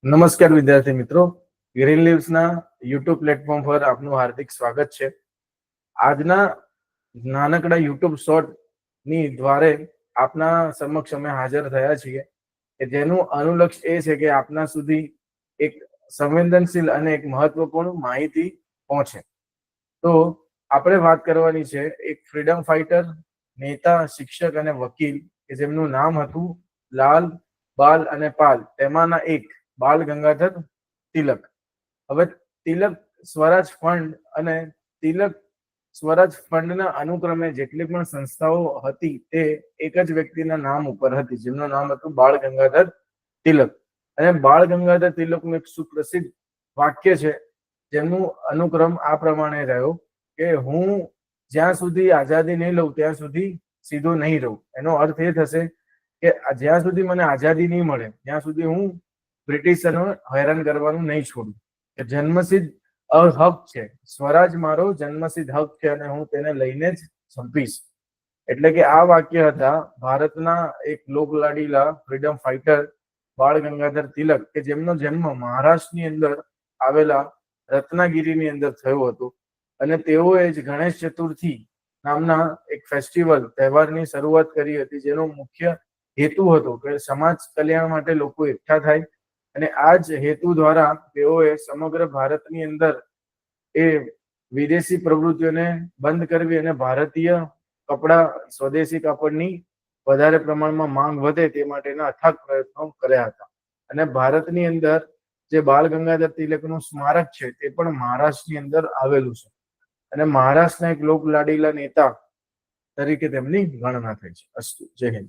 નમસ્કાર વિદ્યાર્થી મિત્રો, ગ્રીન લીવ્સના યુટ્યુબ પ્લેટફોર્મ પર આપનું હાર્દિક સ્વાગત છે. આજના નાનકડા યુટ્યુબ શોર્ટ ની દ્વારે આપના સમક્ષ અમે હાજર થયા છીએ કે જેનું અનુલક્ષ્ય એ છે કે આપના સુધી એક સંવેદનશીલ અને એક મહત્વપૂર્ણ માહિતી પહોંચે. તો આપણે વાત કરવાની છે એક ફ્રીડમ ફાઇટર, નેતા, શિક્ષક અને વકીલ કે જેમનું નામ હતું લાલ, બાલ અને પાલ. તેમાંના એક બાલ ગંગાધર તિલક. હવે તિલક સ્વરાજ ફંડ અને તિલક સ્વરાજ ફંડના અનુક્રમે જેટલી પણ સંસ્થાઓ હતી તે એક જ વ્યક્તિના નામ ઉપર હતી, જેમનું નામ હતું બાળ ગંગાધર તિલક. અને બાળ ગંગાધર તિલકનું એક સુપ્રસિદ્ધ વાક્ય છે જેમનું અનુક્રમ આ પ્રમાણે રહ્યો કે હું જ્યાં સુધી આઝાદી નહીં લઉં ત્યાં સુધી સીધો નહીં રહું. એનો અર્થ એ થશે કે જ્યાં સુધી મને આઝાદી નહીં મળે ત્યાં સુધી હું બ્રિટિશરો હેરાન કરવાનું નહીં છોડું. કે જન્મસિદ્ધ હક છે, સ્વરાજ મારો જન્મસિદ્ધ હક છે અને હું તેને લઈને જ સંપીશ. એટલે કે આ વાક્ય હતા ભારતના એક લોકલાડીલા ફ્રીડમ ફાઇટર બાળ ગંગાધર તિલક, કે જેમનો જન્મ મહારાષ્ટ્રની અંદર આવેલા રત્નાગીરીની અંદર થયો હતો. અને તેઓએ જ ગણેશ ચતુર્થી નામના એક ફેસ્ટિવલ તહેવારની શરૂઆત કરી હતી, જેનો મુખ્ય હેતુ હતો કે સમાજ કલ્યાણ માટે લોકો એકઠા થાય. અને આ જ હેતુ દ્વારા તેઓએ સમગ્ર ભારતની અંદર એ વિદેશી પ્રવૃત્તિઓને બંધ કરવી અને ભારતીય કપડા, સ્વદેશી કાપડની વધારે પ્રમાણમાં માંગ વધે તે માટેના અથાગ પ્રયત્નો કર્યા હતા. અને ભારતની અંદર જે બાળ ગંગાધર તિલકનું સ્મારક છે તે પણ મહારાષ્ટ્રની અંદર આવેલું છે. અને મહારાષ્ટ્રના એક લોક લાડીલા નેતા તરીકે તેમની ગણના થઈ છે. અસ્તુ. જય હિન્દ.